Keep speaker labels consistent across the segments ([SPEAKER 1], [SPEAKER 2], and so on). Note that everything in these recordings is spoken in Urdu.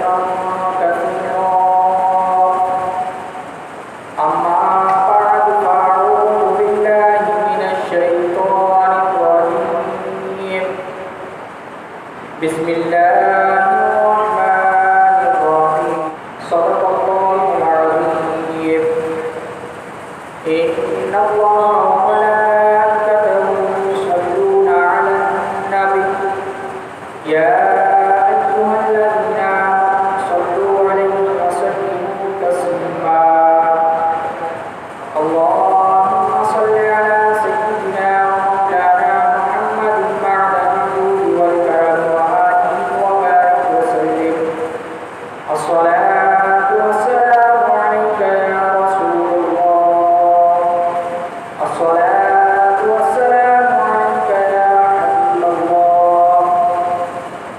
[SPEAKER 1] خيرا كثيرا. أما بعد فأعوذ بالله من الشيطان الرجيم. بسم الله الرحمن الرحيم. صدق الله العظيم. إن الله وملائكته يصلون على النبي يا أيها الذين آمنوا صلوا عليه وسلموا تسليما. اللهم صل على سيدنا ومولانا محمد معدن الجود والكرم وآله وبارك وسلم. الصلاة والسلام عليك يا رسول الله. الصلاة والسلام عليك يا حبيب الله.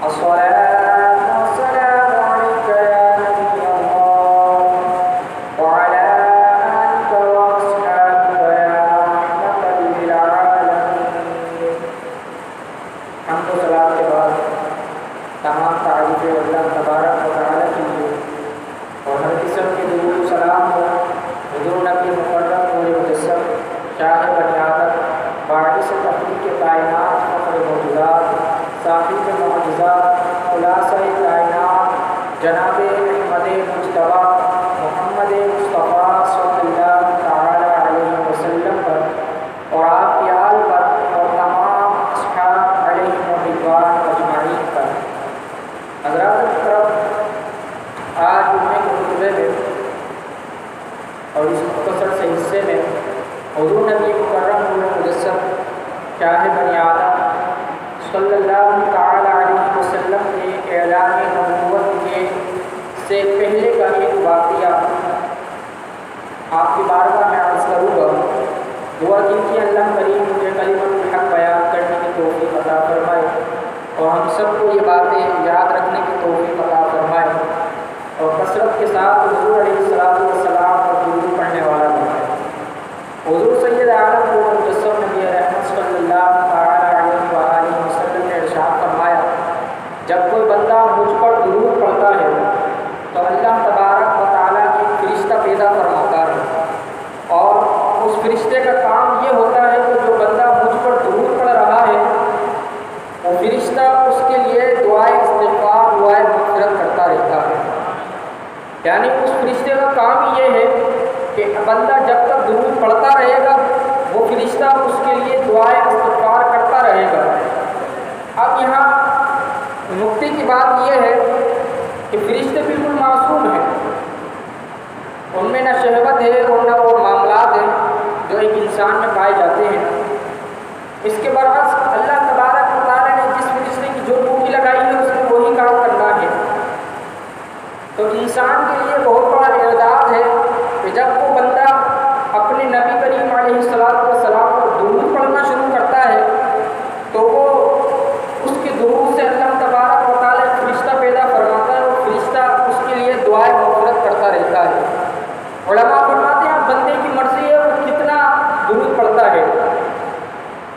[SPEAKER 1] الصلاة والسلام عليك يا نبي الله وعلى آلك وأصحابك يا رحمة للعالمين. حمد و صلاۃ کے بعد تمام تعریفیں اللہ تبارک و تعالیٰ کی لیے اور ہر قسم کے درود و سلام ہو حضور نبی مکرم نور مجسم شاہ بنی آدم باعث تخلیق کائنات فخر موجودات صاحب معجزات خلاصہ کائنات جناب احمد مجتبی محمد مصطفیٰ صلی اللہ تعالی علیہ وسلم پر اور آپ کی آل پر اور تمام اصحاب علیہ رضوان اجمعین پر. حضرات محترم، آج جمعے کے خطبے میں اور اس مختصر سے حصے میں حضور نبی مکرم نور مجسم شاہ بنی آدم صلی اللہ تعالی علیہ وسلم کے اعلان نبوت کے سے پہلے کا ایک واقعہ آپ کی بارگاہ میں عرض کروں گا. دعا کی کہ اللہ کریم مجھے کلمۃ الحق بیان کرنے کی توفیق عطا فرمائے اور ہم سب کو یہ باتیں یاد رکھنے کی توفیق عطا فرمائے اور کثرت کے ساتھ حضور علیہ الصلوۃ والسلام پر درود پڑھنے والا بنائے. حضور سید عالم نور مجسم نبی رحمت صلی اللہ تعالی علیہ وآلہ وسلم نے ارشاد فرمایا، جب کوئی بندہ مجھ پر درود پڑھتا ہے تو اللہ تبارک و تعالیٰ ایک فرشتہ پیدا فرماتا ہے اور اس فرشتے کا کام یہ ہوتا ہے کہ جو بندہ مجھ پر درود پڑھ رہا ہے وہ فرشتہ اس کے لیے دعائے استغفار دعائے مغفرت کرتا رہتا ہے. یعنی اس فرشتے کا کام یہ ہے کہ بندہ جب تک درود پڑھتا رہے گا وہ فرشتہ اس کے لیے دعائے استغفار کرتا رہے گا. اب یہاں نقطے کی بات یہ ہے کہ فرشتے بالکل معصوم ہیں، ان میں نہ شہوت ہے اور نہ وہ معاملات ہیں جو ایک انسان میں پائے جاتے ہیں. اس کے برعکس اللہ تبارک و تعالیٰ نے جس فرشتے کی جو ڈیوٹی لگائی ہے اس میں وہی کام کرنا ہے. تو انسان کے لیے بہت بڑا اعزاز ہے کہ جب وہ بندہ اپنے نبی کریم علیہ الصلوۃ والسلام پر درود پڑھنا شروع کرتا ہے تو وہ اس کے درود سے اللہ تبارک و تعالیٰ فرشتہ پیدا فرماتا ہے اور فرشتہ اس کے لیے دعائے مغفرت کرتا رہتا ہے. علماء فرماتے ہیں اب بندے کی مرضی ہے وہ کتنا درود پڑھتا ہے.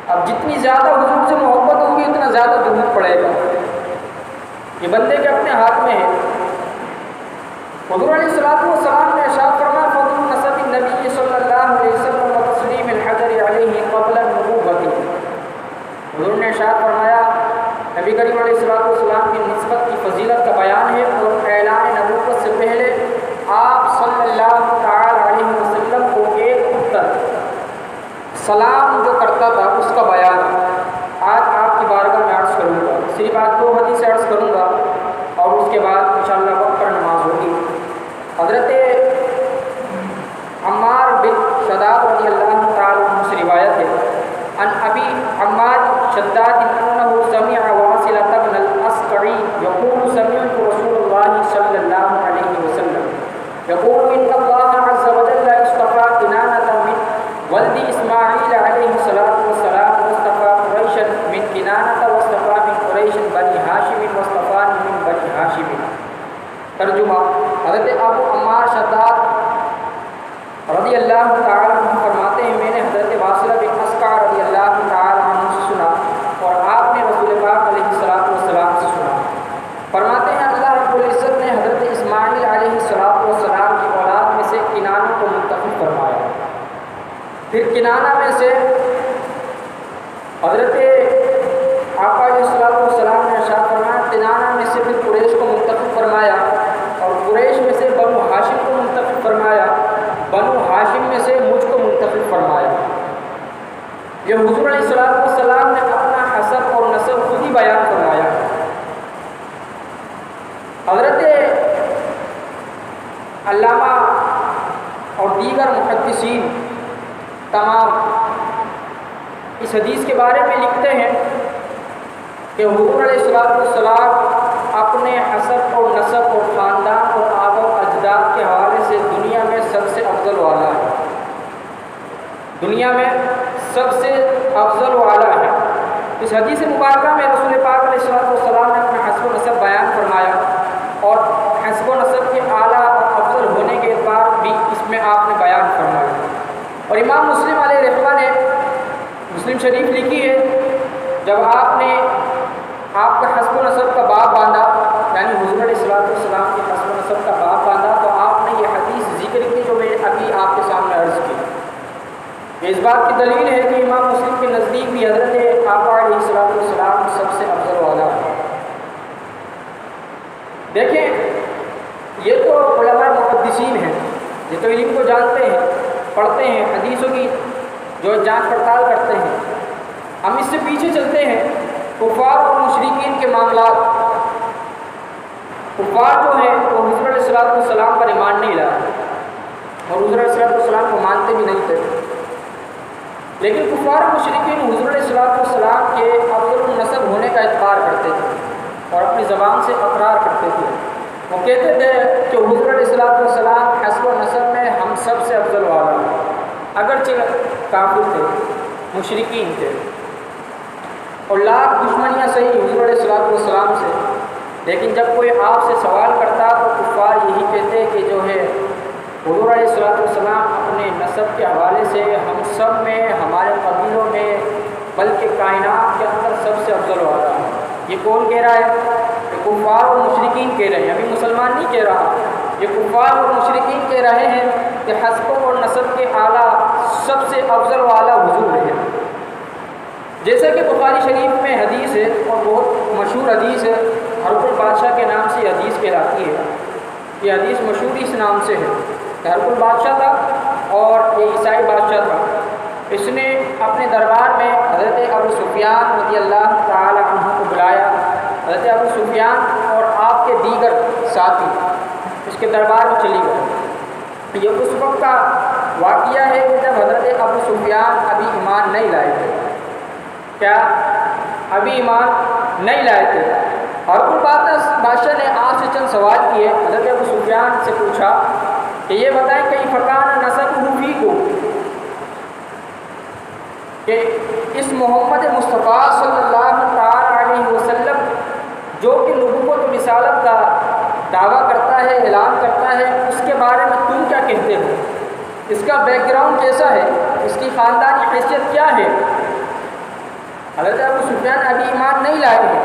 [SPEAKER 1] اب جتنی زیادہ حضور سے محبت ہوگی اتنا زیادہ درود پڑے گا. یہ بندے کے اپنے ہاتھ میں ہے. حضور علیہ الصلوۃ والسلام نے ارشاد فرمایا فضل نسب النبی صلی اللہ علیہ وسلم و تسلیم الحجر علیہ قبل النبوۃ. حضور نے ارشاد فرمایا نبی کریم علیہ الصلوۃ والسلام کی نسبت کی فضیلت کا بیان ہے اور اعلان نبوت سے پہلے آپ صلی اللہ تعالی علیہ وسلم کو ایک پتھر سلام جو کرتا تھا اس کا بیان آج آپ کی بارگاہ میں عرض کروں گا. صرف آج 2 حدیث عرض کروں گا اور اس کے بعد انشاءاللہ وقت پر نماز ہوگی. حضرت عمار بن شداد رضی اللہ تعالی عنہ سے روایت ہے ان ابی عمار شداد انه سمع واصلة بن الاسقع يقول سمعت رسول الله صلى الله عليه وسلم يقول ان الله عز وجل اصطفى كنانة من ولد اسماعيل عليه الصلاة والسلام واصطفى قريشا من كنانة واصطفى من قريش بني هاشم واصطفاني من بني هاشم. ترجمہ حضرت ابو عمار شداد رضی اللہ تعالی عنہ فرماتے ہیں میں نے حضرت واصلہ بن اسقع رضی اللہ تعالی عنہ سے سنا اور آپ نے رسول پاک علیہ الصلوۃ والسلام سے سنا. فرماتے ہیں اللہ رب العزت نے کنانہ میں سے حضرت آقا علیہ السلام نے ارشاد فرمایا کنانہ میں سے پھر قریش کو منتخب فرمایا اور قریش میں سے بنو ہاشم کو منتخب فرمایا، بنو ہاشم میں سے مجھ کو منتخب فرمایا۔ یہ حضور علیہ السلام نے اپنا حسب اور نسب خود ہی بیان فرمایا۔ حضرت علامہ اور دیگر محدثین تمام اس حدیث کے بارے میں لکھتے ہیں کہ حضور علیہ السلام اپنے حسب اور نسب اور خاندان اور آب و اجداد کے حوالے سے دنیا میں سب سے افضل والا ہے، دنیا میں سب سے افضل والا ہے۔ اس حدیث مبارکہ میں رسول پاک علیہ السلام نے اپنا حسب و نسب بیان فرمایا اور حسب و نسب کے اعلیٰ اور افضل ہونے کے اعتبار بھی اس میں آپ نے بیان فرمایا۔ اور امام مسلم علیہ رحمہ نے مسلم شریف لکھی ہے، جب آپ کا حسب و نسب کا باب باندھا، یعنی حضور علیہ السلام کے حسب و نسب کا باب باندھا، تو آپ نے یہ حدیث ذکر کی جو میں ابھی آپ کے سامنے عرض کی۔ یہ اس بات کی دلیل ہے کہ امام مسلم کے نزدیک بھی حضرت آقا علیہ السلام سب سے افضل والا ہے۔ دیکھیں، یہ تو علماء محدثین ہیں، یہ تو علم کو جانتے ہیں، پڑھتے ہیں، حدیثوں کی جو جانچ پڑتال کرتے ہیں۔ ہم اس سے پیچھے چلتے ہیں، کفار اور مشرکین کے معاملات۔ کفار جو ہیں وہ حضور علیہ السلام پر ایمان نہیں لائے اور حضور علیہ السلام کو مانتے بھی نہیں تھے، لیکن کفار و مشرکین حضور علیہ السلام کے افضل النسب ہونے کا اعتبار کرتے تھے اور اپنی زبان سے اقرار کرتے تھے۔ وہ کہتے تھے کہ حضور علیہ السلام حسب و نسب میں ہم سب سے افضل والا ہے، اگرچہ کافر تھے، مشرکین تھے اور لاکھ دشمنیاں سہی حضور علیہ السلام سے، لیکن جب کوئی آپ سے سوال کرتا تو کفار یہی کہتے کہ جو ہے حضور علیہ السلام اپنے نسب کے حوالے سے ہم سب میں، ہمارے قبیلوں میں، بلکہ کائنات کے اندر سب سے افضل والا ہے۔ یہ کون کہہ رہا ہے؟ یہ کفار اور مشرکین کہہ رہے ہیں، ابھی مسلمان نہیں کہہ رہا، یہ کفار اور مشرکین کہہ رہے ہیں کہ حسب اور نسب کے اعلیٰ سب سے افضل والا حضور ہے۔ جیسا کہ بخاری شریف میں حدیث ہے اور بہت مشہور حدیث ہے، ہرقل بادشاہ کے نام سے یہ حدیث کہلاتی ہے۔ یہ حدیث مشہور اس نام سے ہے کہ ہرقل بادشاہ تھا اور یہ عیسائی بادشاہ تھا۔ اس نے اپنے دربار میں حضرت ابو سفیان رضی اللہ تعالی عنہ کو بلایا۔ حضرت ابو سفیان اور آپ کے دیگر ساتھی اس کے دربار میں چلی گئے۔ یہ اس وقت کا واقعہ ہے کہ جب حضرت ابو سفیان ابھی ایمان نہیں لائے تھے۔ کیا؟ ابھی ایمان نہیں لائے تھے۔ ہرقل بادشاہ نے آپ سے چند سوال کیے۔ حضرت ابو سفیان سے پوچھا کہ یہ بتائیں کہ فکان نسب فی کو، کہ اس محمد مصطفیٰ صلی اللہ تعالی علیہ وسلم جو کہ نبوت و رسالت کا دعویٰ کرتا ہے، اعلان کرتا ہے، اس کے بارے میں تم کیا کہتے ہو؟ اس کا بیک گراؤنڈ کیسا ہے؟ اس کی خاندانی حیثیت کیا ہے؟ حضرت ابو سفیان ابھی ایمان نہیں لائے ہیں۔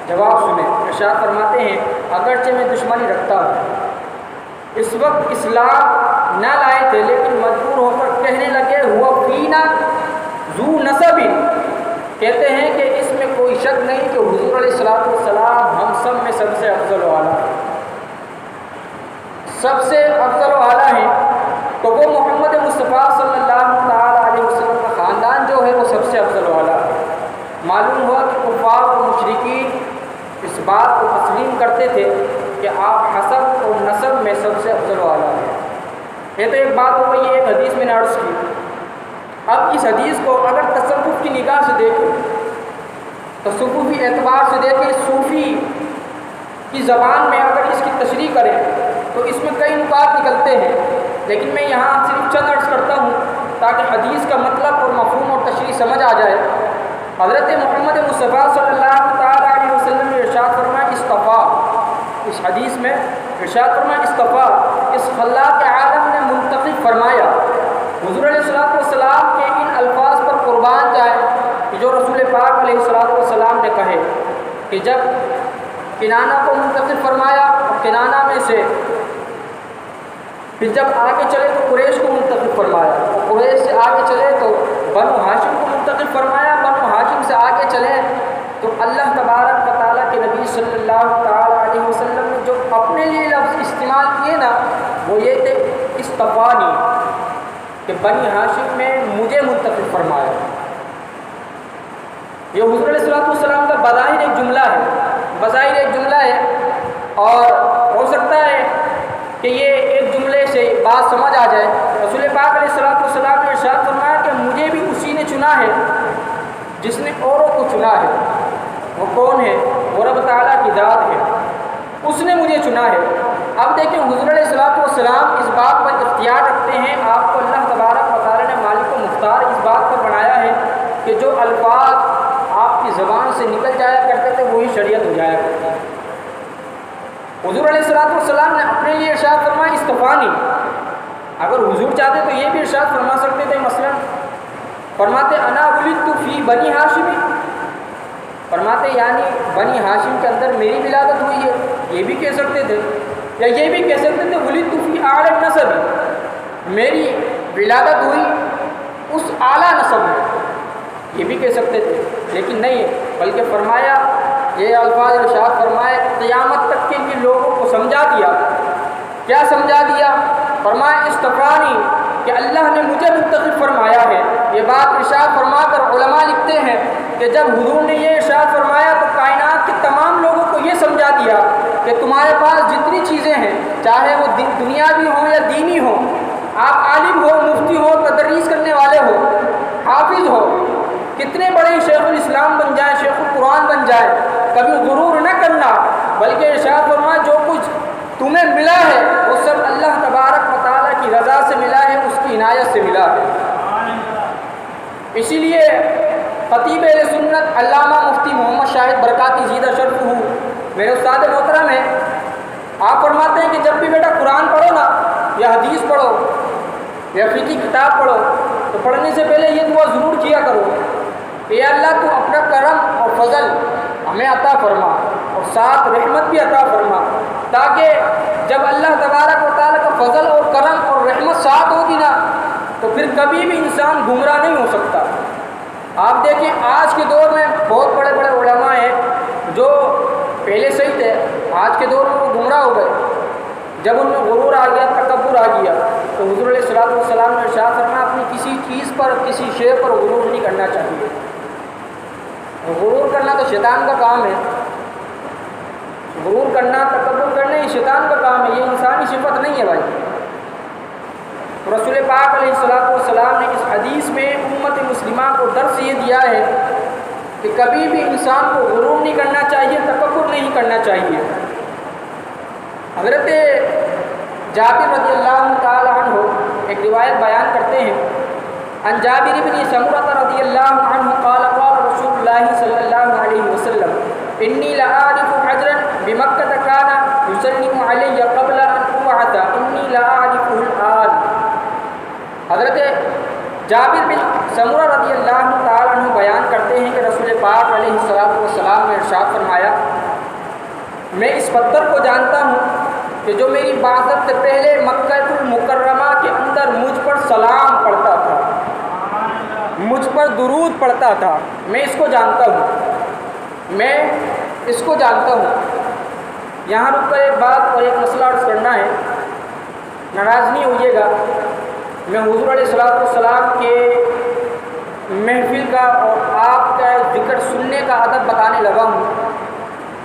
[SPEAKER 1] جواب سنیں، ارشاد فرماتے ہیں اگرچہ میں دشمنی رکھتا ہوں، اس وقت اسلام نہ لائے تھے لیکن مجبور ہو کر کہنے لگے ہوا فینا ذو نسب، کہتے ہیں کہ اس میں کوئی شک نہیں کہ حضور علیہ السلام ہم سب میں سب سے افضل والا ہے، سب سے افضل والا ہے۔ تو وہ محمد مصطفیٰ صلی اللہ تعالی علیہ وسلم کا خاندان جو ہے وہ سب سے افضل والا ہے۔ معلوم ہوا کہ کفار و مشرکین اس بات کو تسلیم کرتے تھے کہ آپ حسب اور نسب میں سب سے افضل والا ہے۔ یہ تو ایک بات ہو گئی، ایک حدیث میں نے عرض کی۔ اب اس حدیث کو اگر تصوف کی نگاہ سے دیکھیں، تصوفی اعتبار سے دیکھیں، صوفی کی زبان میں اگر اس کی تشریح کریں تو اس میں کئی نکات نکلتے ہیں، لیکن میں یہاں صرف چند عرض کرتا ہوں تاکہ حدیث کا مطلب اور مفہوم اور تشریح سمجھ آ جائے۔ حضرت محمد مصطفیٰ صلی اللہ تعالی علیہ وسلم نے ارشاد فرمایا اصطفیٰ، اس حدیث میں ارشاد فرمایا اصطفیٰ، اس خلاق عالم نے منتخب فرمایا۔ حضور علیہ السلام کے ان الفاظ پر قربان جائیں کہ جو رسول پاک علیہ السلام نے کہے کہ جب کنانہ کو منتخب فرمایا اور کنانہ میں سے پھر جب آگے چلے تو قریش کو منتخب فرمایا، قریش سے آگے چلے تو بنو ہاشم کو منتخب فرمایا، بنو ہاشم سے آگے چلے تو اللہ تبارک و تعالیٰ کے نبی صلی اللہ تعالیٰ علیہ وسلم نے جو اپنے لیے لفظ استعمال کیے نا وہ یہ تھے اصطفانی، کہ بنی ہاشم میں مجھے منتخب فرمایا۔ یہ حضور علیہ السلام کا بظاہر ایک جملہ ہے، اور ہو سکتا ہے کہ یہ ایک جملے سے بات سمجھ آ جائے۔ رسول پاک علیہ السلام نے ارشاد فرمایا کہ مجھے بھی اسی نے چنا ہے جس نے اوروں کو چنا ہے۔ وہ کون ہے؟ وہ رب تعالیٰ کی ذات ہے، اس نے مجھے چنا ہے۔ اب دیکھیں حضور علیہ السلام اس بات پر اختیار رکھتے ہیں، آپ کو اللہ تبارک و تعالیٰ نے مالک و مختار اس بات پر بنایا ہے کہ جو الفاظ آپ کی زبان سے نکل جایا کرتے تھے وہی شریعت ہو جایا کرتا ہے۔ حضور علیہ السلام نے اپنے لیے ارشاد فرمایا اصطفانی، اگر حضور چاہتے تو یہ بھی ارشاد فرما سکتے تھے، مثلا فرماتے انا ولدت فی بنی ہاشم، فرماتے یعنی بنی ہاشم کے اندر میری ولادت ہوئی ہے، یہ بھی کہہ سکتے تھے، یا یہ بھی کہہ سکتے تھے ولدت فی اعلی النسب، میری ولادت ہوئی اس اعلیٰ نسب میں، یہ بھی کہہ سکتے تھے، لیکن نہیں، بلکہ فرمایا یہ الفاظ ارشاد فرمائے قیامت تک کے لیے لوگوں کو سمجھا دیا۔ کیا سمجھا دیا؟ فرمایا اصطفانی، کہ اللہ نے مجھے منتخب فرمایا ہے۔ یہ بات ارشاد فرما کر علماء لکھتے ہیں کہ جب حضور نے یہ ارشاد فرمایا تو کائنات کے تمام لوگوں کو یہ سمجھا دیا کہ تمہارے پاس جتنی چیزیں ہیں، چاہے وہ دنیاوی ہوں یا دینی ہوں، آپ عالم ہو، مفتی ہو، تدریس کرنے والے ہو، حافظ ہو، کتنے بڑے شیخ الاسلام بن جائیں، شیخ القرآن بن جائے، کبھی غرور نہ کرنا، بلکہ ارشاد فرمایا جو کچھ تمہیں ملا ہے وہ سب اللہ تبارک و تعالیٰ کی رضا سے ملا ہے، اس کی عنایت سے ملا ہے۔ اسی لیے خطیب اہل سنت علامہ مفتی محمد شاہد برکاتی زیدہ شرفہ میرے استاد محترم ہیں، آپ فرماتے ہیں کہ جب بھی بیٹا قرآن پڑھو نا یا حدیث پڑھو یا فقہی کتاب پڑھو تو پڑھنے سے پہلے یہ دعا ضرور کیا کرو کہ یا اللہ تو اپنا کرم اور فضل ہمیں عطا فرما اور ساتھ رحمت بھی عطا فرما، تاکہ جب اللہ تبارک و تعالیٰ کا فضل اور کرم اور رحمت ساتھ ہوگی نا تو پھر کبھی بھی انسان گمراہ نہیں ہو سکتا۔ آپ دیکھیں آج کے دور میں بہت بڑے بڑے علماء ہیں جو پہلے صحیح تھے، آج کے دور میں وہ گمراہ ہو گئے، جب ان میں غرور آ گیا، تکبر آ گیا، تو حضور علیہ السلام نے ارشاد فرمایا اپنی کسی چیز پر، کسی شے پر غرور نہیں کرنا چاہیے۔ غرور کرنا تو شیطان کا کام ہے، غرور کرنا، تکبر کرنا یہ شیطان کا کام ہے، یہ انسانی صفت نہیں ہے بھائی۔ رسول پاک علیہ السلام نے اس حدیث میں امت مسلمہ کو درس یہ دیا ہے کہ کبھی بھی انسان کو غرور نہیں کرنا چاہیے، تکبر نہیں کرنا چاہیے۔ حضرت جابر رضی اللہ تعالی عنہ ایک روایت بیان کرتے ہیں، عن جابر بن سمرہ رضی اللہ عنہ قال قال رسول اللہ صلی اللہ علیہ وسلم انی لأعرف حجرا بمکہ کان یسلم علی قبل ان ابعث انی لأعرفه الآن۔ حضرت جابر بن سمرہ رضی اللہ تعالی عنہ بیان کرتے ہیں کہ رسول پاک علیہ السلام نے ارشاد فرمایا میں اس پتھر کو جانتا ہوں کہ جو میری بعثت سے پہلے مکہ المکرمہ کے اندر مجھ پر سلام پڑھتا تھا، مجھ پر درود پڑھتا تھا، میں اس کو جانتا ہوں، میں اس کو جانتا ہوں۔ یہاں رک کر ایک بات اور ایک مسئلہ عرض کرنا ہے، ناراض نہیں ہوئیے گا، میں حضور علیہ السلام کے محفل کا اور آپ کا ذکر سننے کا ادب بتانے لگا ہوں،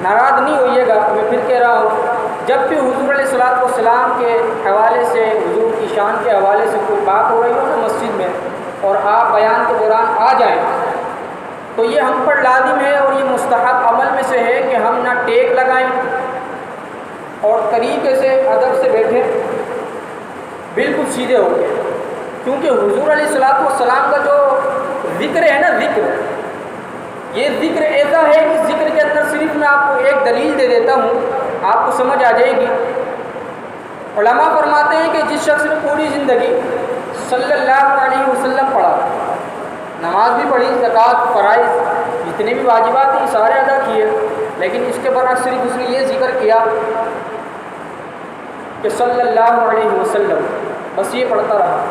[SPEAKER 1] ناراض نہیں ہوئیے گا، میں پھر کہہ رہا ہوں جب بھی حضور علیہ السلام کے حوالے سے، حضور کی شان کے حوالے سے کوئی بات ہو رہی ہو نا مسجد میں اور آپ بیان کے دوران آ جائیں تو یہ ہم پر لازم ہے اور یہ مستحب عمل میں سے ہے کہ ہم نہ ٹیک لگائیں اور طریقے سے ادب سے بیٹھیں، بالکل سیدھے ہو گئے، کیونکہ حضور علیہ السلام کا جو ذکر ہے نا، ذکر، یہ ذکر ایسا ہے، اس ذکر کے اندر صرف میں آپ کو ایک دلیل دے دیتا ہوں، آپ کو سمجھ آ جائے گی۔ علماء فرماتے ہیں کہ جس شخص نے پوری زندگی صلی اللہ علیہ وسلم پڑھا، نماز بھی پڑھی، زکوٰۃ، فرائض، جتنے بھی واجبات ہیں سارے ادا کیے، لیکن اس کے برعکس صرف اس نے یہ ذکر کیا کہ صلی اللہ علیہ وسلم، بس یہ پڑھتا رہا،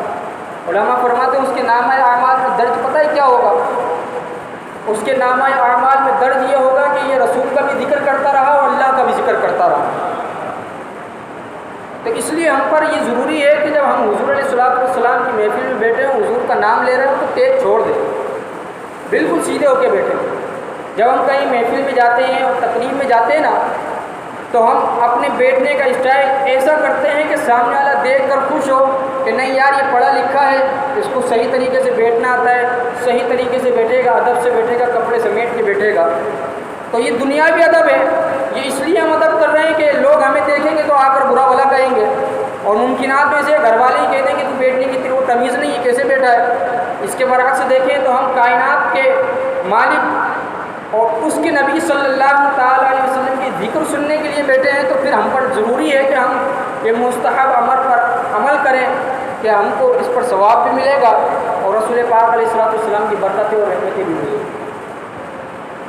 [SPEAKER 1] علماء فرماتے ہیں اس کے نامہ اعمال میں درج پتہ ہے کیا ہوگا؟ اس کے نامہ اعمال میں درج یہ ہوگا کہ یہ رسول کا بھی ذکر کرتا رہا اور اللہ کا بھی ذکر کرتا رہا۔ تو اس لیے ہم پر یہ ضروری ہے کہ جب ہم حضور علیہ الصلوۃ والسلام کی محفل میں بیٹھے ہوں، حضور کا نام لے رہے ہوں، تو تیز چھوڑ دیں، بالکل سیدھے ہو کے بیٹھیں۔ جب ہم کہیں محفل میں جاتے ہیں اور تقریب میں جاتے ہیں نا، تو ہم اپنے بیٹھنے کا اسٹائل ایسا کرتے ہیں کہ سامنے والا دیکھ کر خوش ہو کہ نہیں یار یہ پڑھا لکھا ہے، اس کو صحیح طریقے سے بیٹھنا آتا ہے، صحیح طریقے سے بیٹھے گا، ادب سے بیٹھے گا، کپڑے سمیٹ کے بیٹھے گا۔ تو یہ دنیاوی ادب ہے، یہ اس لیے ہم ادب کر رہے ہیں کہ لوگ ہمیں دیکھیں گے تو آ کر برا بھلا کہیں گے، اور ممکنات میں سے گھر والے ہی کہتے ہیں کہ تو بیٹھنے کی تیرے کو تمیز نہیں ہے، کیسے بیٹھا ہے۔ اس کے برعکس دیکھیں تو ہم کائنات کے مالک اور اس کے نبی صلی اللہ تعالیٰ علیہ وسلم کی ذکر سننے کے لیے بیٹھے ہیں، تو پھر ہم پر ضروری ہے کہ ہم یہ مستحب امر پر عمل کریں کہ ہم کو اس پر ثواب بھی ملے گا اور رسول پاک علیہ السلام کی برکتیں اور رحمتیں بھی ملیں گی۔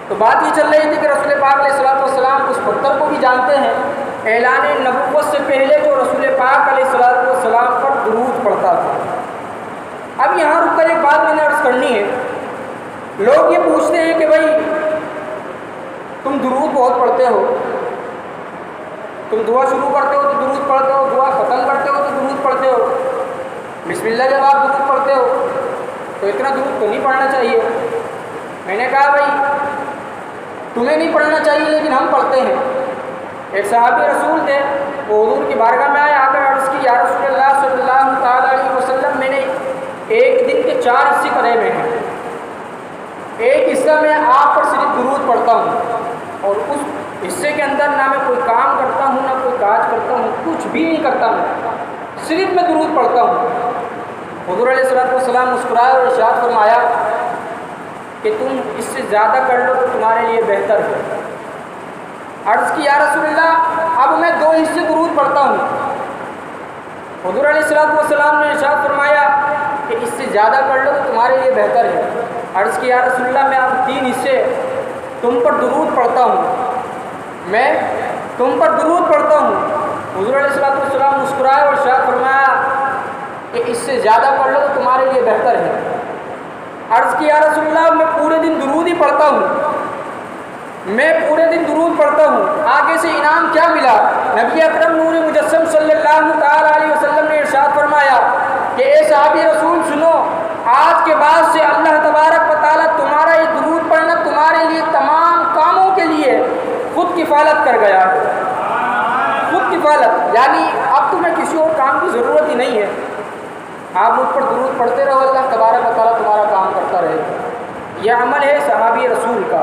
[SPEAKER 1] تو بات یہ چل رہی تھی کہ رسول پاک علیہ السلام اس پتھر کو بھی جانتے ہیں۔ اعلان نبوت سے پہلے جو رسول پاک علیہ السلام پر درود پڑھتا تھا۔ اب یہاں رک کر ایک بات میں نے عرض کرنی ہے۔ لوگ یہ پوچھتے ہیں کہ بھائی تم درود بہت پڑھتے ہو، تم دعا شروع کرتے ہو تو درود پڑھتے ہو، دعا ختم کرتے ہو تو درود پڑھتے ہو، بسم اللہ جب آپ درود پڑھتے ہو تو اتنا درود تو نہیں پڑھنا چاہیے۔ میں نے کہا بھائی تمہیں نہیں پڑھنا چاہیے لیکن ہم پڑھتے ہیں۔ ایک صحابی رسول تھے، وہ حضور کی بارگاہ میں آئے، آ کر عرض کی یا رسول اللہ صلی اللہ تعالیٰ علیہ وسلم، میں نے ایک دن کے 4 حصے کرے ہوئے ہیں، ایک حصہ میں آپ پر صرف درود پڑھتا ہوں اور اس حصے کے اندر نہ میں کوئی کام کرتا ہوں نہ کوئی کاج کرتا ہوں، کچھ بھی نہیں کرتا ہوں، صرف میں درود پڑھتا ہوں۔ حضور علیہ السلام مسکرائے اور ارشاد فرمایا کہ تم اس سے زیادہ کر لو تو تمہارے لیے بہتر ہے۔ عرض کی یا رسول اللہ اب میں 2 حصے درود پڑھتا ہوں۔ حضور علیہ السلام نے ارشاد فرمایا کہ اس سے زیادہ کر لو تو تمہارے لیے بہتر ہے۔ عرض کی یا رسول اللہ میں اب 3 حصے تم پر درود پڑھتا ہوں، میں تم پر درود پڑھتا ہوں۔ حضور علیہ السلام مسکرائے اور ارشاد فرمایا کہ اس سے زیادہ پڑھ لو تو تمہارے لیے بہتر ہے۔ عرض کی یا رسول اللہ میں پورے دن درود ہی پڑھتا ہوں، میں پورے دن درود پڑھتا ہوں، آگے سے انعام کیا ملا؟ نبی اکرم نور مجسم صلی اللہ تعالیٰ علیہ وسلم نے ارشاد فرمایا کہ اے صحابی رسول سنو، آج کے بعد سے اللہ تبارک و تعالیٰ تمہارا یہ درود پڑھنا تمہارے لیے تمام کاموں کے لیے خود کفالت کر گیا ہے۔ خود کفالت یعنی اب تمہیں کسی اور کام کی ضرورت ہی نہیں ہے، آپ مجھ پر درود پڑھتے رہو، اللہ تبارک و تعالیٰ تمہارا کام کرتا رہے گا۔ یہ عمل ہے صحابی رسول کا۔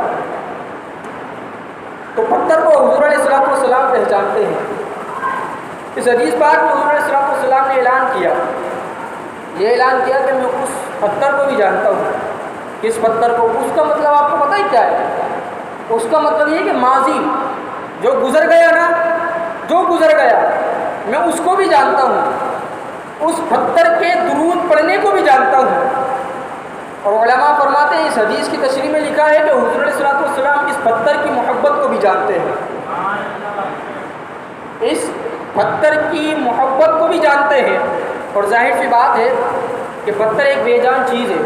[SPEAKER 1] تو پتھر کو حضور علیہ السلام پہچانتے ہیں۔ اس حدیث پاک میں حضور علیہ السلام نے اعلان کیا، یہ اعلان کیا کہ میں اس پتھر کو بھی جانتا ہوں۔ کس پتھر کو؟ اس کا مطلب آپ کو پتہ ہی کیا ہے؟ اس کا مطلب یہ کہ ماضی جو گزر گیا نا، جو گزر گیا میں اس کو بھی جانتا ہوں، اس پتھر کے درود پڑھنے کو بھی جانتا ہوں۔ اور علماء فرماتے ہیں اس حدیث کی تشریح میں لکھا ہے کہ حضور علیہ السلام اس پتھر کی محبت کو بھی جانتے ہیں، اس پتھر کی محبت کو بھی جانتے ہیں۔ اور ظاہر سی بات ہے کہ پتھر ایک بے جان چیز ہے،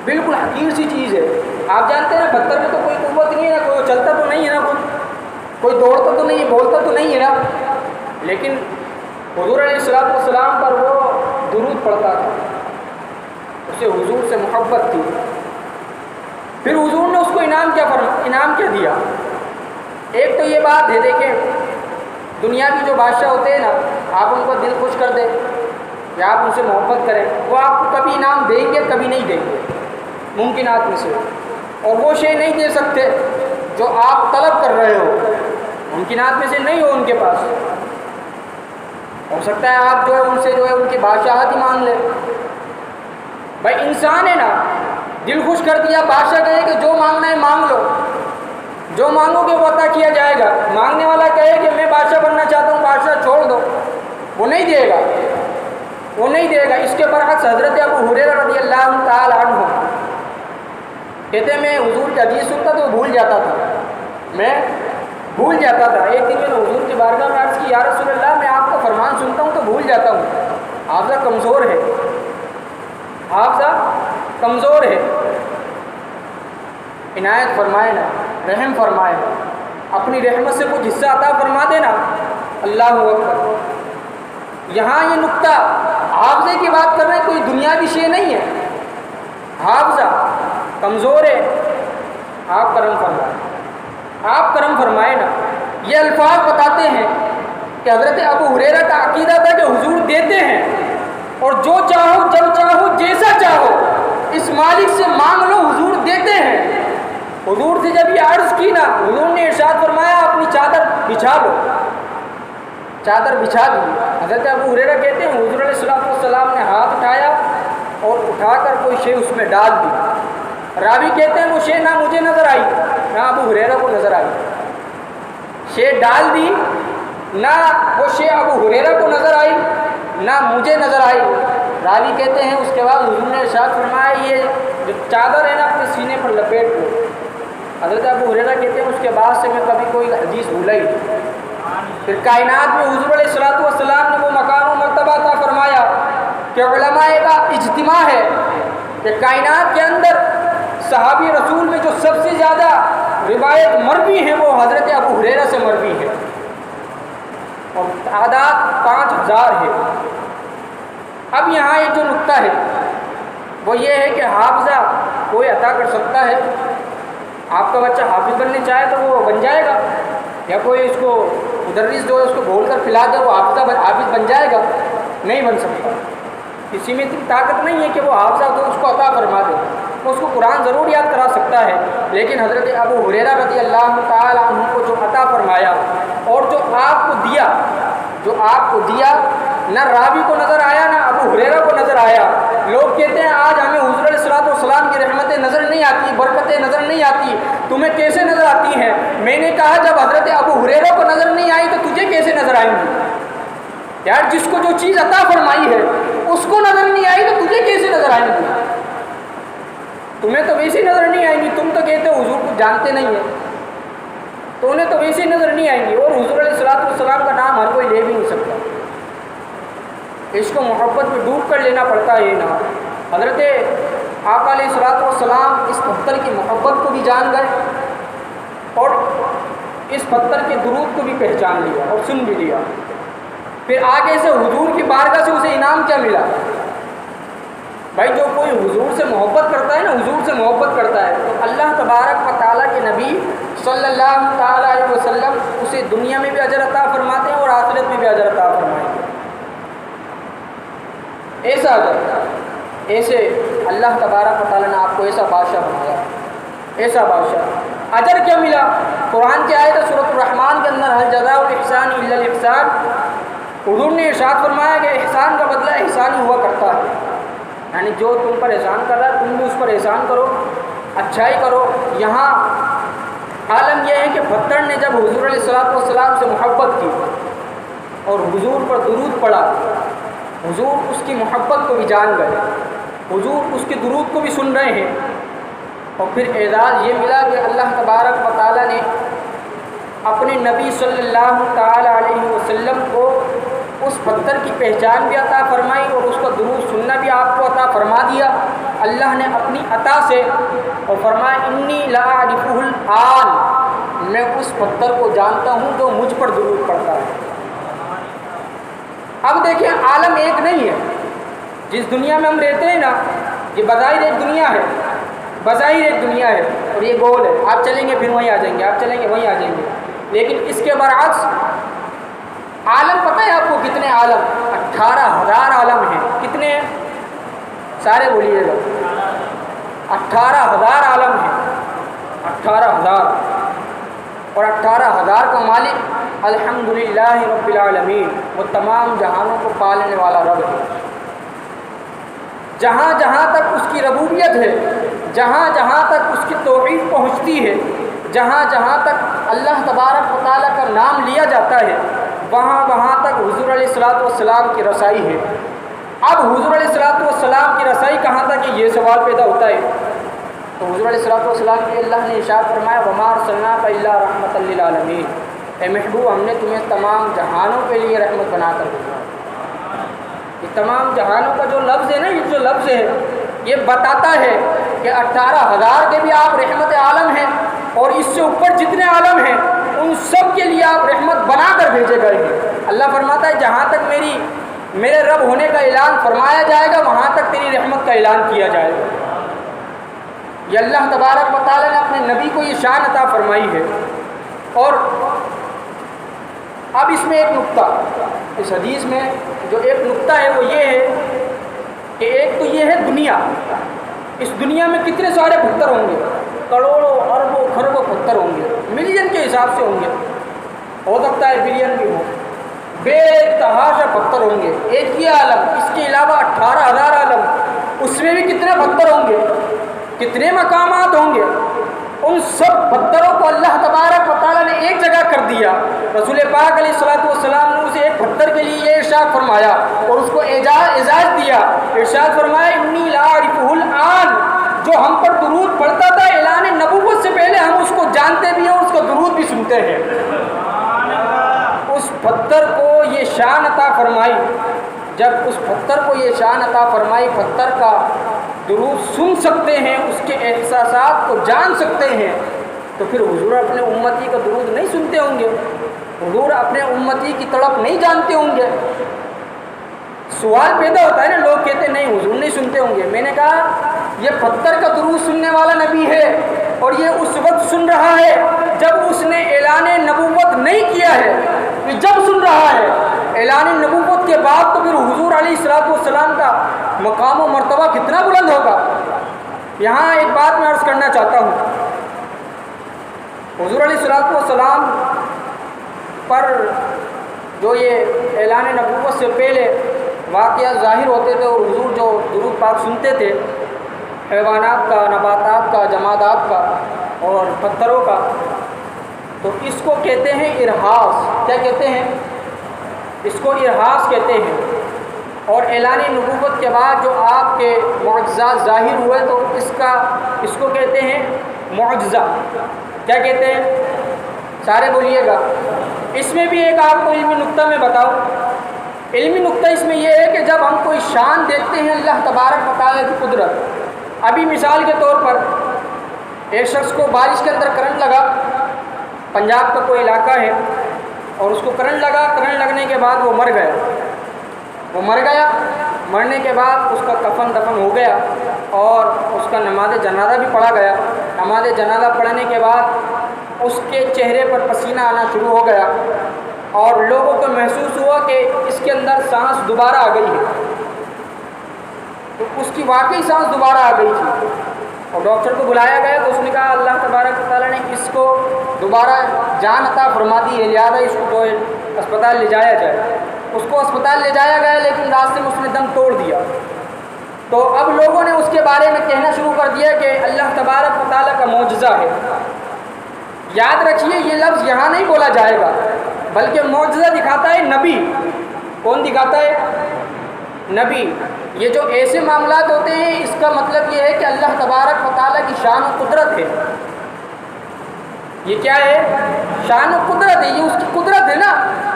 [SPEAKER 1] بالکل حقیر سی چیز ہے۔ آپ جانتے ہیں نا پتھر میں تو کوئی قوت نہیں ہے نا، کوئی چلتا تو نہیں ہے نا، کوئی دوڑتا تو نہیں ہے، بولتا تو نہیں ہے نا، لیکن حضور علیہ السلام پر وہ درود پڑھتا تھا، اسے حضور سے محبت تھی۔ پھر حضور نے اس کو انعام کیا دیا؟ ایک تو یہ بات ہے، دیکھیں دنیا کی جو بادشاہ ہوتے ہیں نا، آپ ان کو دل خوش کر دیں یا آپ ان سے محبت کریں، وہ آپ کو کبھی انعام دیں گے کبھی نہیں دیں گے ممکنات میں سے، اور وہ شے نہیں دے سکتے جو آپ طلب کر رہے ہو، ممکنات میں سے نہیں ہو ان کے پاس۔ ہو سکتا ہے آپ جو ہے ان سے ان کی بادشاہت ہی مانگ لیں۔ بھائی انسان ہے نا، دل خوش کر دیا، بادشاہ کہے کہ جو مانگنا ہے مانگ لو، جو مانگو گے وہ عطا کیا جائے گا۔ مانگنے والا کہے کہ میں بادشاہ بننا چاہتا ہوں، بادشاہ چھوڑ دو، وہ نہیں دے گا، وہ نہیں دے گا۔ اس کے برعکس حضرت ابو ہریرہ رضی اللہ تعالیٰ عنہ کہتے ہیں میں حضور کی حدیث سنتا تو بھول جاتا تھا، میں بھول جاتا تھا۔ ایک دن میں نے حضور کی بارگاہ میں عرض کی یا رسول اللہ میں آپ کا فرمان سنتا ہوں تو بھول جاتا ہوں، حافظہ کمزور ہے۔ حافظہ کمزور ہے، عنایت فرمائے نا، رحم فرمائے نا، اپنی رحمت سے کچھ حصہ عطا فرما دینا۔ اللہ اکبر۔ یہاں یہ نقطہ حافظے کی بات کر رہے ہیں، کوئی دنیاوی شے نہیں ہے۔ حافظہ کمزور ہے، آپ کرم فرمائے، آپ کرم فرمائے نا۔ یہ الفاظ بتاتے ہیں کہ حضرت ابو ہریرہ کا عقیدہ تھا کہ حضور دیتے ہیں، اور جو چاہو جب چاہو جیسا چاہو اس مالک سے مانگ لو، حضور دیتے ہیں۔ حضور سے جب یہ عرض کی نا، حضور نے ارشاد فرمایا اپنی چادر بچھا لو، چادر بچھا دی۔ حضرت ابو ہریرہ کہتے ہیں حضور علیہ السلام نے ہاتھ اٹھایا اور اٹھا کر کوئی شے اس میں ڈال دی۔ راوی کہتے ہیں وہ شے نہ مجھے نظر آئی نہ ابو ہریرہ کو نظر آئی، شے ڈال دی، نہ وہ شے ابو ہریرہ کو نظر آئی نہ مجھے نظر آئی۔ راوی کہتے ہیں اس کے بعد حضور نے ارشاد فرمایا یہ جو چادر ہے نا اپنے سینے پر لپیٹ لو۔ حضرت ابو ہریرہ کہتے ہیں اس کے بعد سے میں کبھی کوئی حدیث بھولا ہی نہیں۔ پھر کائنات میں حضور علیہ السلام نے وہ مقام و مرتبہ عطا فرمایا کہ علماء کا اجتماع ہے کہ کائنات کے اندر صحابی رسول میں جو سب سے زیادہ روایت مروی ہیں وہ حضرت ابو ہریرہ سے مروی ہے، اور تعداد 5000 ہے۔ اب یہاں ایک جو نقطہ ہے وہ یہ ہے کہ حافظہ کوئی عطا کر سکتا ہے۔ آپ کا بچہ حافظ بننے چاہے تو وہ بن جائے گا، یا کوئی اس کو مدرس جو ہے اس کو گھول کر پلا دے وہ حافظ بن جائے گا؟ نہیں بن سکتا۔ کسی میں اتنی طاقت نہیں ہے کہ وہ حافظہ تو اس کو عطا فرما دے۔ وہ اس کو قرآن ضرور یاد کرا سکتا ہے، لیکن حضرت ابو ہریرہ رضی اللہ تعالی عنہ کو جو عطا فرمایا اور جو آپ کو دیا نہ راوی کو نظر آیا نہ ابو ہریرہ کو نظر آیا۔ لوگ کہتے ہیں آج ہمیں حضور علیہ السلام کی رحمتیں نظر نہیں آتی، برکتیں نظر نہیں آتی، تمہیں کیسے نظر آتی ہیں؟ میں نے کہا جب حضرت ابو ہریرہ کو نظر نہیں آئی تو تجھے کیسے نظر آئیں گی؟ یار جس کو جو چیز عطا فرمائی ہے اس کو نظر نہیں آئی تو تجھے کیسے نظر آئیں گی؟ تمہیں تو ویسی نظر نہیں آئیں گی، تم تو کہتے ہو حضور کو جانتے نہیں ہیں، تو انہیں تو ویسی نظر نہیں آئیں گی۔ اور حضور علیہ السلام کا نام ہر کوئی لے بھی نہیں سکتا، عشق و محبت میں ڈوب کر لینا پڑتا ہے یہ نام۔ حضرت آقا علیہ السلام اس پتھر کی محبت کو بھی جان گئے اور اس پتھر کے درود کو بھی پہچان لیا اور سن بھی لیا۔ پھر آگے سے حضور کی بارگاہ سے اسے انعام کیا ملا؟ بھائی جو کوئی حضور سے محبت کرتا ہے نا، حضور سے محبت کرتا ہے تو اللہ تبارک و تعالیٰ کے نبی صلی اللہ تعالیٰ علیہ وسلم اسے دنیا میں بھی اجر عطا فرماتے ہیں اور آخرت میں بھی اجر عطا فرمائیں گے۔ ایسا اجر، ایسے اللہ تبارک و تعالیٰ نے آپ کو ایسا بادشاہ بنایا، ایسا بادشاہ۔ اجر کیا ملا؟ قرآن کی آیت ہے سورۃ الرحمن کے اندر هل جزاء الاحسان الا الاحسان۔ حضور نے ارشاد فرمایا کہ احسان کا بدلہ احسان ہی ہوا کرتا ہے، یعنی جو تم پر احسان کر رہا ہے تم بھی اس پر احسان کرو، اچھائی کرو۔ یہاں عالم یہ ہے کہ پتھر نے جب حضور علیہ السلام سے محبت کی اور حضور پر درود پڑھا، حضور اس کی محبت کو بھی جان گئے، حضور اس کے درود کو بھی سن رہے ہیں، اور پھر اعزاز یہ ملا کہ اللہ تبارک و تعالیٰ نے اپنے نبی صلی اللہ تعالی علیہ وسلم کو اس پتھر کی پہچان بھی عطا فرمائی اور اس کا درود سننا بھی آپ کو عطا فرما دیا اللہ نے اپنی عطا سے، اور فرمایا انی لا اعرفہ الآن، میں اس پتھر کو جانتا ہوں جو مجھ پر درود پڑتا ہے۔ اب دیکھیں عالم ایک نہیں ہے، جس دنیا میں ہم رہتے ہیں نا یہ بظاہر ایک دنیا ہے، بظاہر ایک دنیا ہے اور یہ گول ہے، آپ چلیں گے پھر وہیں آ جائیں گے، آپ چلیں گے وہیں آ جائیں گے، لیکن اس کے برعکس عالم پتہ ہے آپ کو کتنے عالم؟ 18,000 عالم ہیں۔ کتنے ہیں؟ سارے بولیے گا۔ 18,000 عالم ہیں، 18,000، اور 18,000 کا مالک الحمدللہ رب العالمین، وہ تمام جہانوں کو پالنے والا رب ہے۔ جہاں جہاں تک اس کی ربوبیت ہے، جہاں جہاں تک اس کی توحید پہنچتی ہے، جہاں جہاں تک اللہ تبارک و تعالیٰ کا نام لیا جاتا ہے، وہاں وہاں تک حضور علیہ السلام کی رسائی ہے۔ اب حضور علیہ السلام کی رسائی کہاں تک ہے یہ سوال پیدا ہوتا ہے، تو حضور علیہ السلام کے اللہ نے ارشاد فرمایا وما ارسلناک الا رحمۃ للعالمین، اے محبوب ہم نے تمہیں تمام جہانوں کے لیے رحمت بنا کر بھیجا۔ یہ تمام جہانوں کا جو لفظ ہے نا، یہ جو لفظ ہے یہ بتاتا ہے کہ 18,000 کے بھی آپ رحمت عالم ہیں، اور اس سے اوپر جتنے عالم ہیں ان سب کے لیے آپ رحمت بنا کر بھیجے گئے ہیں۔ اللہ فرماتا ہے جہاں تک میرے رب ہونے کا اعلان فرمایا جائے گا وہاں تک تیری رحمت کا اعلان کیا جائے گا۔ یہ اللہ تبارک و تعالیٰ نے اپنے نبی کو یہ شان عطا فرمائی ہے۔ اور اب اس میں ایک نقطہ، اس حدیث میں جو ایک نقطہ ہے وہ یہ ہے کہ ایک تو یہ ہے دنیا، اس دنیا میں کتنے سارے پتھر ہوں گے، کروڑوں اربوں خربوں پتھر ہوں گے، ملین کے حساب سے ہوں گے، ہو سکتا ہے بلین بھی ہو، بے تحاشا پتھر ہوں گے۔ ایک ہی عالم، اس کے علاوہ 18,000 عالم، اس میں بھی کتنے پتھر ہوں گے، کتنے مقامات ہوں گے۔ ان سب پتھروں کو اللہ تبارک و تعالیٰ نے ایک جگہ کر دیا۔ رسول پاک علیہ السلام نے اسے ایک پتھر کے لیے یہ ارشاد فرمایا اور اس کو اعزاز دیا، ارشاد فرمایا انی لا اعرفہ الآن، جو ہم پر درود پڑھتا تھا اعلان نبوت سے پہلے ہم اس کو جانتے بھی ہیں اور اس کا درود بھی سنتے ہیں۔ اس پتھر کو یہ شان عطا فرمائی، جب اس پتھر کو یہ شان عطا فرمائی، پتھر کا درود سن سکتے ہیں، اس کے احساسات کو جان سکتے ہیں، تو پھر حضور اپنے امتی کا درود نہیں سنتے ہوں گے، حضور اپنے امتی کی تڑپ نہیں جانتے ہوں گے۔ سوال پیدا ہوتا ہے نا، لوگ کہتے ہیں نہیں حضور نہیں سنتے ہوں گے۔ میں نے کہا یہ پتھر کا درود سننے والا نبی ہے، اور یہ اس وقت سن رہا ہے جب اس نے اعلان نبوت نہیں کیا ہے، یہ جب سن رہا ہے۔ اعلان نبوت کے بعد تو پھر حضور علیہ السلام کا مقام و مرتبہ کتنا بلند ہوگا۔ یہاں ایک بات میں عرض کرنا چاہتا ہوں، حضور علیہ السلام پر جو یہ اعلان نبوت سے پہلے واقعات ظاہر ہوتے تھے، اور حضور جو درود پاک سنتے تھے حیوانات کا، نباتات کا، جمادات کا اور پتھروں کا، تو اس کو کہتے ہیں ارہاس۔ کیا کہتے ہیں؟ اس کو ارہاس کہتے ہیں۔ اور اعلان نبوت کے بعد جو آپ کے معجزات ظاہر ہوئے تو اس کو کہتے ہیں معجزہ۔ کیا کہتے ہیں؟ سارے بولیے گا۔ اس میں بھی ایک آپ کو علمی نقطہ میں بتاؤں، علمی نقطہ اس میں یہ ہے کہ جب ہم کوئی شان دیکھتے ہیں اللہ تبارک و تعالیٰ کی قدرت، ابھی مثال کے طور پر ایک شخص کو بارش کے اندر کرنٹ لگا، پنجاب کا کوئی علاقہ ہے، اور اس کو کرنٹ لگا، کرنٹ لگنے کے بعد وہ مر گیا، مرنے کے بعد اس کا کفن دفن ہو گیا، اور اس کا نماز جنازہ بھی پڑھا گیا۔ نماز جنازہ پڑھنے کے بعد اس کے چہرے پر پسینہ آنا شروع ہو گیا، اور لوگوں کو محسوس ہوا کہ اس کے اندر سانس دوبارہ آ گئی ہے، تو اس کی واقعی سانس دوبارہ آ گئی تھی، اور ڈاکٹر کو بلایا گیا تو اس نے کہا اللہ تبارک و تعالیٰ نے اس کو دوبارہ جان عطا فرما دی ہے، لہٰذا اس کو اسپتال لے جایا جائے۔ اس کو اسپتال لے جایا گیا، لیکن راستے میں اس نے دم توڑ دیا۔ تو اب لوگوں نے اس کے بارے میں کہنا شروع کر دیا کہ اللہ تبارک و تعالیٰ کا معجزہ ہے۔ یاد رکھیے یہ لفظ یہاں نہیں بولا جائے گا، بلکہ معجزہ دکھاتا ہے نبی۔ کون دکھاتا ہے؟ نبی۔ یہ جو ایسے معاملات ہوتے ہیں اس کا مطلب یہ ہے کہ اللہ تبارک و تعالیٰ کی شان و قدرت ہے۔ یہ کیا ہے؟ شان و قدرت ہے، یہ اس کی قدرت ہے نا،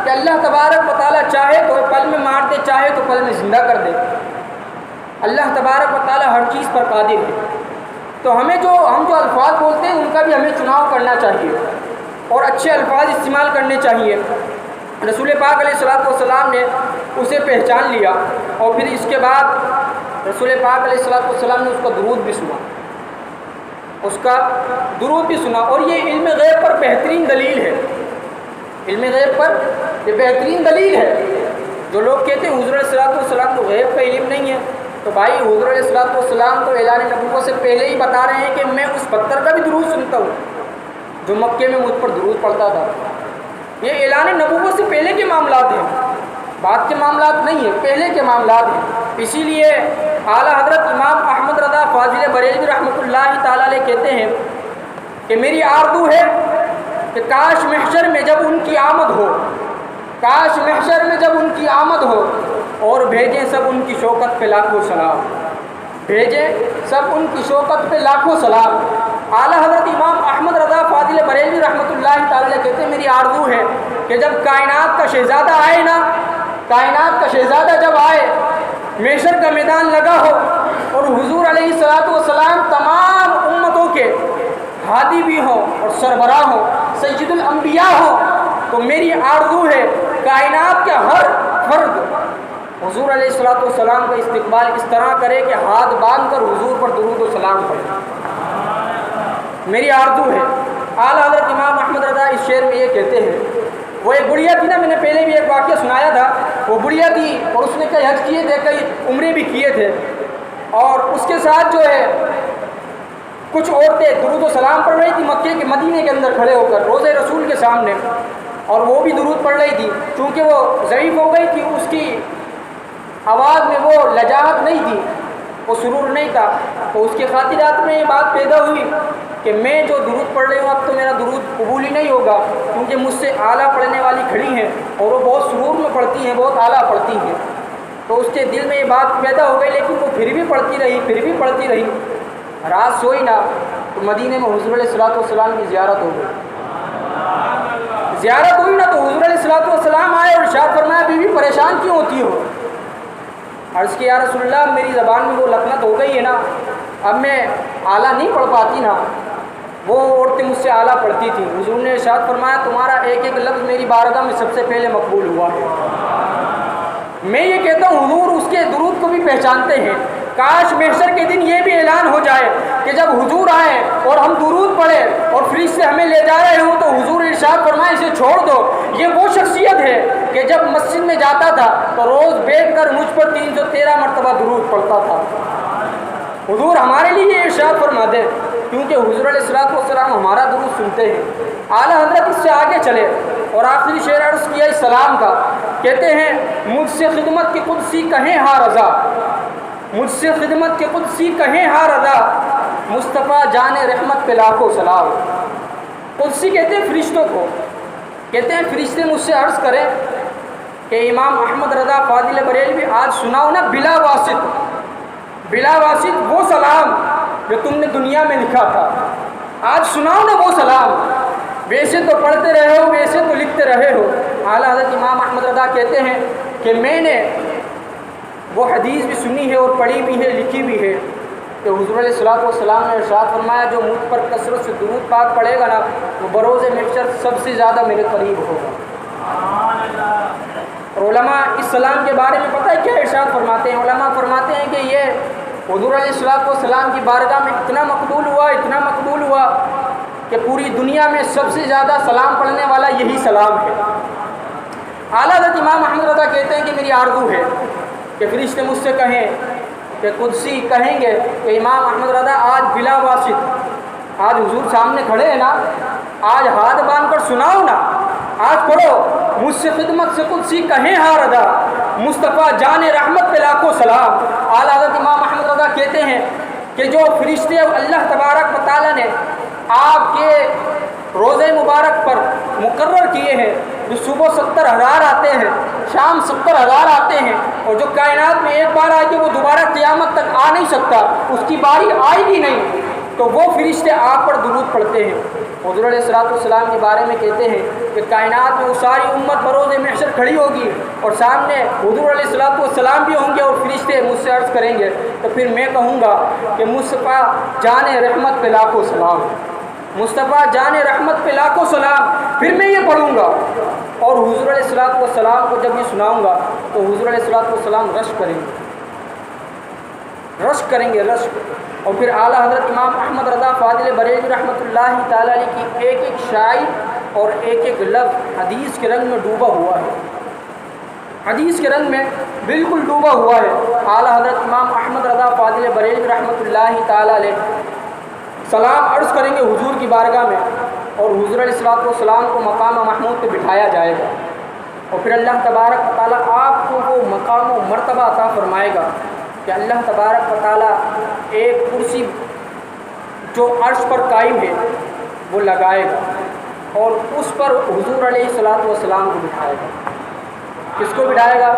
[SPEAKER 1] کہ اللہ تبارک و تعالیٰ چاہے تو پل میں مار دے، چاہے تو پل میں زندہ کر دے۔ اللہ تبارک و تعالیٰ ہر چیز پر قادر ہے۔ تو ہم جو الفاظ بولتے ہیں ان کا بھی ہمیں چناؤ کرنا چاہیے اور اچھے الفاظ استعمال کرنے چاہیے۔ رسول پاک علیہ السلام نے اسے پہچان لیا، اور پھر اس کے بعد رسول پاک علیہ السلام نے اس کا درود بھی سنا، اور یہ علم غیب پر بہترین دلیل ہے۔ علم غیب پر یہ بہترین دلیل ہے۔ جو لوگ کہتے ہیں حضور علیہ السلام کو غیب کا علم نہیں ہے، تو بھائی حضور علیہ السلام تو اعلان نبوت سے پہلے ہی بتا رہے ہیں کہ میں اس پتھر کا بھی درود سنتا ہوں جو مکے میں مجھ پر درود پڑتا تھا۔ یہ اعلان نبوت سے پہلے کے معاملات ہیں، بعد کے معاملات نہیں ہیں، پہلے کے معاملات ہیں۔ اسی لیے اعلیٰ حضرت امام احمد رضا فاضل بریلوی رحمۃ اللہ تعالیٰ علیہ کہتے ہیں کہ میری آرزو ہے کہ کاش محشر میں جب ان کی آمد ہو اور بھیجیں سب ان کی شوکت پہ لاکھوں سلام۔ اعلیٰ حضرت امام احمد رضا فاضل بریلوی رحمۃ اللہ تعالیٰ علیہ کہتے ہیں میری آرزو ہے کہ جب کائنات کا شہزادہ آئے نا، کائنات کا شہزادہ جب آئے محشر کا میدان لگا ہو اور حضور علیہ الصلوۃ والسلام تمام امتوں کے ہادی بھی ہوں اور سربراہ ہوں، سید الانبیاء ہوں، تو میری آرزو ہے کائنات کا ہر فرد حضور علیہ الصلوۃ والسلام کا استقبال اس طرح کرے کہ ہاتھ باندھ کر حضور پر درود و سلام پڑھے۔ میری آرزو ہے۔ اعلیٰ حضرت امام احمد رضا اس شعر میں یہ کہتے ہیں، وہ ایک بڑھیا تھی نا، میں نے پہلے بھی ایک واقعہ سنایا تھا، وہ بڑھیا تھی اور اس نے کئی حج کیے تھے، کئی عمرے بھی کیے تھے، اور اس کے ساتھ جو ہے کچھ عورتیں درود و سلام پڑھ رہی تھی مکے کے مدینے کے اندر کھڑے ہو کر روضہ رسول کے سامنے، اور وہ بھی درود پڑھ رہی تھی۔ چونکہ وہ ضعیف ہو گئی تھی، اس کی آواز میں وہ لجاجت نہیں تھی، وہ سرور نہیں تھا، تو اس کے خاطرات میں یہ بات پیدا ہوئی کہ میں جو درود پڑھ رہی ہوں اب تو میرا درود قبول ہی نہیں ہوگا، کیونکہ مجھ سے اعلیٰ پڑھنے والی کھڑی ہیں اور وہ بہت سرور میں پڑھتی ہیں، بہت اعلیٰ پڑھتی ہیں۔ تو اس کے دل میں یہ بات پیدا ہو گئی، لیکن وہ پھر بھی پڑھتی رہی۔ رات سوئی نہ، تو مدینے میں حضور علیہ الصلوۃ والسلام کی زیارت ہو گئی۔ زیارت ہوئی نا، تو حضور علیہ الصلوۃ والسلام آئے اور ارشاد فرمایا، بیوی پریشان کیوں ہوتی ہو؟ عرض کیا، یا رسول اللہ میری زبان میں وہ لکنت ہو گئی ہے نا، اب میں اعلیٰ نہیں پڑھ پاتی نا، وہ عورتیں مجھ سے اعلیٰ پڑھتی تھیں۔ حضور نے ارشاد فرمایا، تمہارا ایک ایک لفظ میری بارگاہ میں سب سے پہلے مقبول ہوا ہے۔ میں یہ کہتا ہوں حضور اس کے درود کو بھی پہچانتے ہیں۔ کاش محشر کے دن یہ بھی اعلان ہو جائے کہ جب حضور آئے اور ہم درود پڑھے اور فرشتے ہمیں لے جا رہے ہوں تو حضور ارشاد فرمائے اسے چھوڑ دو، یہ وہ شخصیت ہے کہ جب مسجد میں جاتا تھا تو روز بیٹھ کر مجھ پر 313 مرتبہ درود پڑھتا تھا۔ حضور ہمارے لیے یہ ارشاد فرما دیں، کیونکہ حضور علیہ الصلوۃ والسلام ہمارا درود سنتے ہیں۔ اعلیٰ حضرت اس سے آگے چلے اور آخری شعر عرض کیا اس سلام کا، کہتے ہیں، مجھ سے خدمت کی قدسی کہیں ہاں رضا، مجھ سے خدمت کے قدسی کہیں ہاں رضا، مصطفیٰ جان رحمت پہ لاکھوں سلام۔ قدسی کہتے ہیں فرشتوں کو، کہتے ہیں فرشتے مجھ سے عرض کریں کہ امام احمد رضا فاضل بریلوی آج سناؤ نا بلا واسط وہ سلام جو تم نے دنیا میں لکھا تھا، آج سناؤ نا وہ سلام، ویسے تو پڑھتے رہے ہو، ویسے تو لکھتے رہے ہو۔ اعلیٰ حضرت امام احمد رضا کہتے ہیں کہ میں نے وہ حدیث بھی سنی ہے اور پڑھی بھی ہے، لکھی بھی ہے کہ حضور علیہ الصلوۃ والسلام نے ارشاد فرمایا، جو مجھ پر کثرت سے درود پاک پڑھے گا نا، وہ بروز محشر سب سے زیادہ میرے قریب ہوگا۔ اور علماء اس سلام کے بارے میں پتہ ہے کیا ارشاد فرماتے ہیں؟ علماء فرماتے ہیں کہ یہ حضور علیہ الصلوۃ والسلام کی بارگاہ میں اتنا مقبول ہوا کہ پوری دنیا میں سب سے زیادہ سلام پڑھنے والا یہی سلام ہے۔ اعلیٰ حضرت امام احمد رضا کہتے ہیں کہ میری آرزو ہے کہ فرشتے مجھ سے کہیں کہ قدسی کہیں گے کہ امام احمد رضا آج بلا واسط، آج حضور سامنے کھڑے ہیں نا، آج ہاتھ باندھ کر سناؤ نا، آج پڑھو، مجھ سے خدمت سے قدسی کہیں ہاں رضا، مصطفیٰ جان رحمت پہ لاکھوں سلام۔ اعلیٰ حضرت امام احمد رضا کہتے ہیں کہ جو فرشتے اللہ تبارک و تعالیٰ نے آپ کے روزے مبارک پر مقرر کیے ہیں، جو صبح 70,000 آتے ہیں، شام 70,000 آتے ہیں، اور جو کائنات میں ایک بار آئے کہ وہ دوبارہ قیامت تک آ نہیں سکتا، اس کی باری آئے گی نہیں، تو وہ فرشتے آپ پر درود پڑھتے ہیں۔ حضور علیہ الصلوۃ والسلام کے بارے میں کہتے ہیں کہ کائنات میں وہ ساری امت بروز محشر کھڑی ہوگی اور سامنے حضور علیہ الصلوۃ والسلام بھی ہوں گے اور فرشتے مجھ سے عرض کریں گے، تو پھر میں کہوں گا کہ مصطفیٰ جان رحمت پہ لاکھوں سلام، مصطفیٰ جان رحمت پہ لاکھوں سلام۔ پھر میں یہ پڑھوں گا اور حضور علیہ الصلوۃ والسلام کو جب یہ سناؤں گا تو حضور علیہ الصلوۃ والسلام رشک کریں گے۔ اور پھر اعلیٰ حضرت امام احمد رضا فاضل بریلوی رحمۃ اللہ تعالیٰ علیہ کی ایک ایک شاعر اور ایک ایک لفظ حدیث کے رنگ میں ڈوبا ہوا ہے، حدیث کے رنگ میں بالکل ڈوبا ہوا ہے۔ اعلیٰ حضرت امام احمد رضا فاضل بریلوی رحمۃ اللہ تعالیٰ علیہ سلام عرض کریں گے حضور کی بارگاہ میں، اور حضور علیہ الصلوۃ والسلام کو مقام محمود پہ بٹھایا جائے گا، اور پھر اللہ تبارک و تعالیٰ آپ کو وہ مقام و مرتبہ عطا فرمائے گا کہ اللہ تبارک و تعالیٰ ایک کرسی جو عرش پر قائم ہے وہ لگائے گا اور اس پر حضور علیہ الصلوۃ والسلام کو بٹھائے گا۔ کس کو بٹھائے گا؟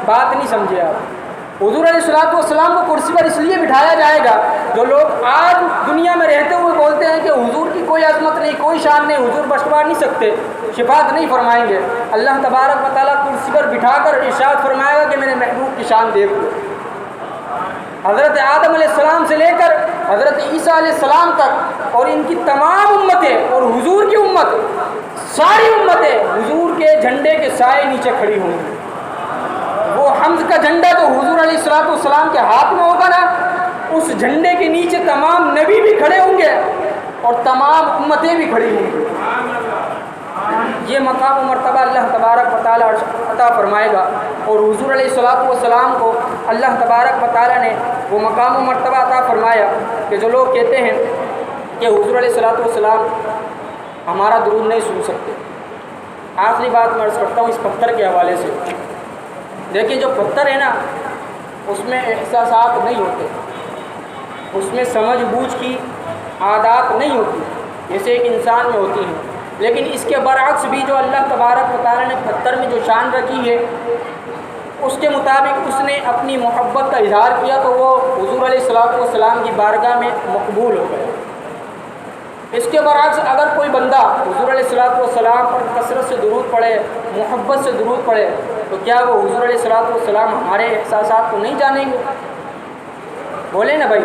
[SPEAKER 1] بات نہیں سمجھے آپ۔ حضور علیہ الصلوۃ والسلام کو کرسی پر اس لیے بٹھایا جائے گا، جو لوگ آج دنیا میں رہتے ہوئے بولتے ہیں کہ حضور کی کوئی عظمت نہیں، کوئی شان نہیں، حضور بخشوا نہیں سکتے، شفاعت نہیں فرمائیں گے، اللہ تبارک و تعالیٰ کرسی پر بٹھا کر ارشاد فرمائے گا کہ میرے محبوب کی شان دیکھ لو، حضرت آدم علیہ السلام سے لے کر حضرت عیسیٰ علیہ السلام تک اور ان کی تمام امتیں اور حضور کی امت، ساری امتیں حضور کے جھنڈے کے سائے نیچے کھڑی ہوں گی۔ وہ حمد کا جھنڈا تو حضور علیہ السلام کے ہاتھ میں ہوگا نا، اس جھنڈے کے نیچے تمام نبی بھی کھڑے ہوں گے اور تمام امتیں بھی کھڑی ہوں گی۔ یہ مقام و مرتبہ اللہ تبارک و تعالیٰ عطا فرمائے گا، اور حضور علیہ السلام کو اللہ تبارک و تعالیٰ نے وہ مقام و مرتبہ عطا فرمایا کہ جو لوگ کہتے ہیں کہ حضور علیہ السلام ہمارا درود نہیں سن سکتے۔ آخری بات میں عرض کرتا ہوں اس پتھر کے حوالے سے۔ دیکھیں جو پتھر ہے نا، اس میں احساسات نہیں ہوتے، اس میں سمجھ بوجھ کی عادات نہیں ہوتی جیسے ایک انسان میں ہوتی ہیں، لیکن اس کے برعکس بھی جو اللہ تبارک و تعالیٰ نے پتھر میں جو شان رکھی ہے اس کے مطابق اس نے اپنی محبت کا اظہار کیا تو وہ حضور علیہ السلام کی بارگاہ میں مقبول ہو گئے۔ اس کے برعکس اگر کوئی بندہ حضور علیہ السلام پر کثرت سے درود پڑھے، محبت سے درود پڑھے، تو کیا وہ حضور علیہ السلام ہمارے احساسات کو نہیں جانیں گے؟ بولے نا بھائی،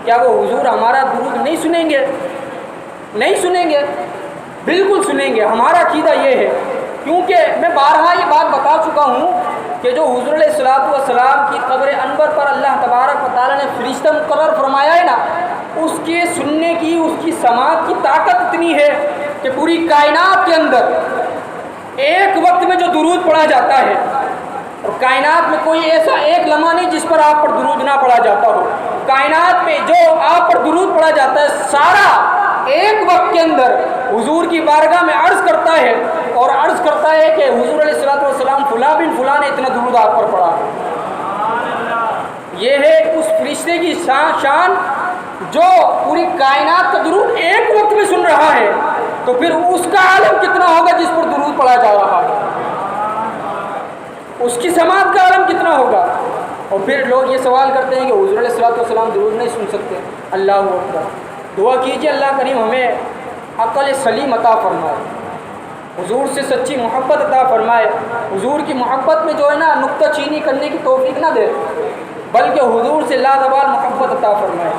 [SPEAKER 1] کیا وہ حضور ہمارا درود نہیں سنیں گے؟ نہیں سنیں گے، بالکل سنیں گے۔ ہمارا عقیدہ یہ ہے، کیونکہ میں بارہا یہ بات بتا چکا ہوں کہ جو حضور علیہ السلام کی قبر انور پر اللہ تبارک و تعالیٰ نے فرشتہ مقرر فرمایا ہے نا، اس کے سننے کی، اس کی سماعت کی طاقت اتنی ہے کہ پوری کائنات کے اندر ایک وقت میں جو درود پڑھا جاتا ہے، اور کائنات میں کوئی ایسا ایک لمحہ نہیں جس پر آپ پر درود نہ پڑھا جاتا ہو۔ کائنات میں جو آپ پر درود پڑھا جاتا ہے سارا ایک وقت کے اندر حضور کی بارگاہ میں عرض کرتا ہے، اور عرض کرتا ہے کہ حضور علیہ السلام فلاں بن فلاں نے اتنا درود آپ پر پڑھا۔ یہ ہے اس فرشتے کی شان جو پوری کائنات کا درود ایک وقت میں سن رہا ہے، تو پھر اس کا عالم کتنا ہوگا جس پر درود پڑھا جا رہا ہے، اس کی سماعت کا عالم کتنا ہوگا۔ اور پھر لوگ یہ سوال کرتے ہیں کہ حضور علیہ السلام درود نہیں سن سکتے۔ اللہ اکبر، دعا کیجیے اللہ کریم ہمیں عقل سلیم عطا فرمائے، حضور سے سچی محبت عطا فرمائے، حضور کی محبت میں جو ہے نا نکتہ چینی کرنے کی توفیق نہ دے، بلکہ حضور سے لازوال محبت عطا فرمائے،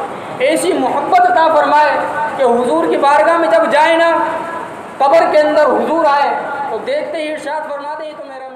[SPEAKER 1] ایسی محبت عطا فرمائے کہ حضور کی بارگاہ میں جب جائے نا، قبر کے اندر حضور آئے تو دیکھتے ہی ارشاد فرما دے تو میرا